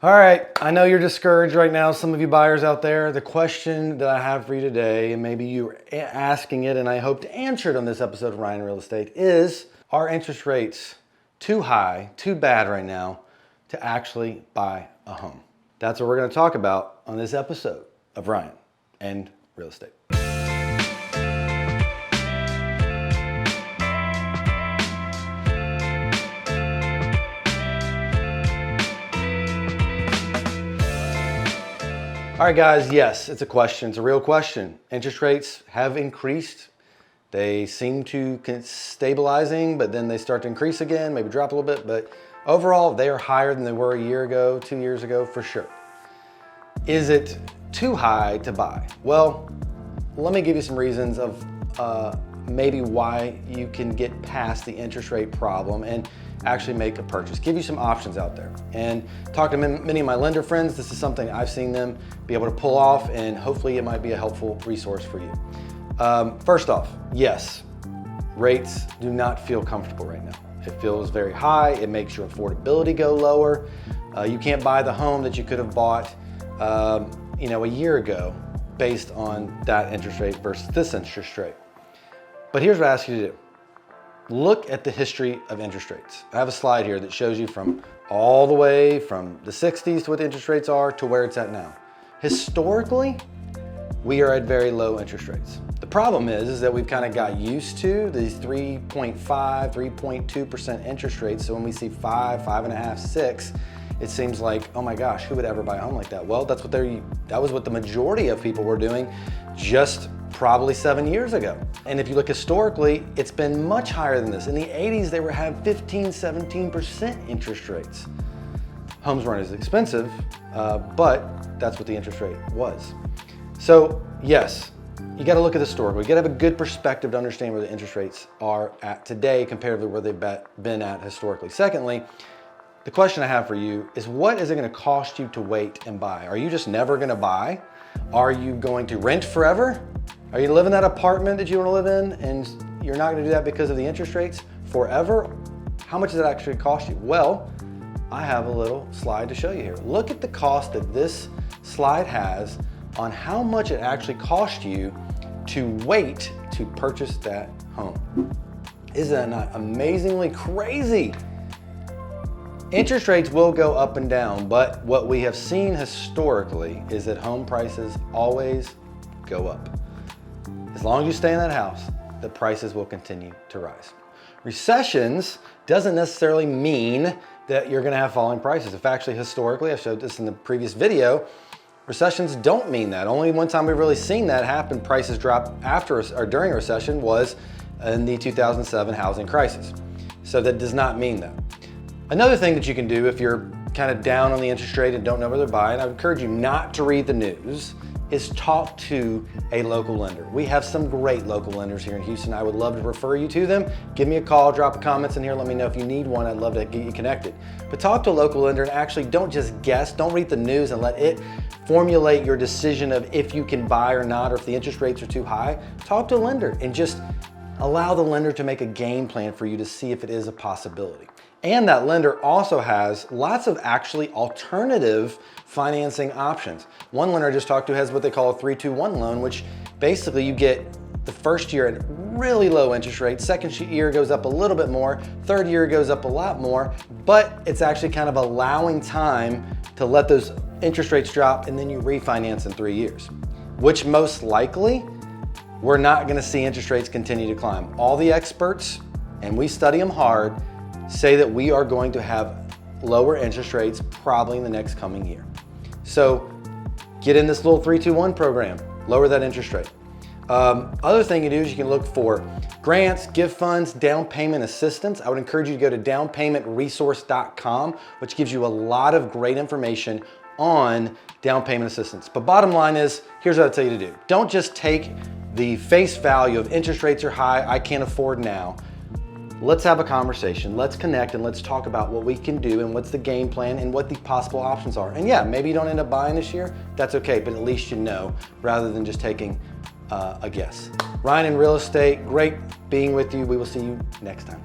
All right, I know you're discouraged right now, some of you buyers out there. The question that I have for you today, and maybe you're asking it and I hope to answer it on this episode of Ryan Real Estate, is are interest rates too high, too bad right now to actually buy a home? That's what we're gonna talk about on this episode of Ryan and Real Estate. All right, guys, yes, it's a question. It's a real question. Interest rates have increased. They seem to stabilizing, but then they start to increase again, maybe drop a little bit, but overall, they are higher than they were a year ago, 2 years ago, for sure. Is it too high to buy? Well, let me give you some reasons of maybe why you can get past the interest rate problem and actually make a purchase. Give you some options out there. And talk to many of my lender friends. This is something I've seen them be able to pull off, and hopefully it might be a helpful resource for you. First off, yes, rates do not feel comfortable right now. It feels very high. It makes your affordability go lower. You can't buy the home that you could have bought a year ago based on that interest rate versus this interest rate. But here's what I ask you to do. Look at the history of interest rates. I have a slide here that shows you from all the way from the 60s to what the interest rates are to where it's at now. Historically, we are at very low interest rates. The problem is that we've kind of got used to these 3.5, 3.2% interest rates. So when we see 5, 5.5, 6, it seems like, oh my gosh, who would ever buy a home like that? Well, that was what the majority of people were doing just probably 7 years ago. And if you look historically, it's been much higher than this. In the 80s, they were having 15, 17% interest rates. Homes weren't as expensive, but that's what the interest rate was. So yes, you gotta look at historical. You gotta have a good perspective to understand where the interest rates are at today compared to where they've been at historically. Secondly, the question I have for you is, what is it gonna cost you to wait and buy? Are you just never gonna buy? Are you going to rent forever? Are you living in that apartment that you wanna live in and you're not gonna do that because of the interest rates forever? How much does it actually cost you? Well, I have a little slide to show you here. Look at the cost that this slide has on how much it actually cost you to wait to purchase that home. Isn't that not amazingly crazy? Interest rates will go up and down, but what we have seen historically is that home prices always go up. As long as you stay in that house, the prices will continue to rise. Recessions doesn't necessarily mean that you're gonna have falling prices. If actually historically, I showed this in the previous video, recessions don't mean that. Only one time we've really seen that happen, prices drop after or during a recession, was in the 2007 housing crisis. So that does not mean that. Another thing that you can do if you're kind of down on the interest rate and don't know whether to buy, and I would encourage you not to read the news, is talk to a local lender. We have some great local lenders here in Houston. I would love to refer you to them. Give me a call, drop a comments in here, let me know if you need one. I'd love to get you connected. But talk to a local lender and actually don't just guess, don't read the news and let it formulate your decision of if you can buy or not, or if the interest rates are too high. Talk to a lender and just allow the lender to make a game plan for you to see if it is a possibility. And that lender also has lots of actually alternative financing options. One lender I just talked to has what they call a 3-2-1 loan, which basically you get the first year at really low interest rates, second year goes up a little bit more, third year goes up a lot more, but it's actually kind of allowing time to let those interest rates drop and then you refinance in 3 years, which most likely we're not gonna see interest rates continue to climb. All the experts, and we study them hard, say that we are going to have lower interest rates probably in the next coming year. So get in this little 3-2-1 program, lower that interest rate. Other thing you do is you can look for grants, gift funds, down payment assistance. I would encourage you to go to downpaymentresource.com, which gives you a lot of great information on down payment assistance. But bottom line is, here's what I tell you to do. Don't just take the face value of interest rates are high, I can't afford now. Let's have a conversation, let's connect, and let's talk about what we can do and what's the game plan and what the possible options are. And yeah, maybe you don't end up buying this year, that's okay, but at least you know, rather than just taking a guess. Ryan in Real Estate, great being with you. We will see you next time.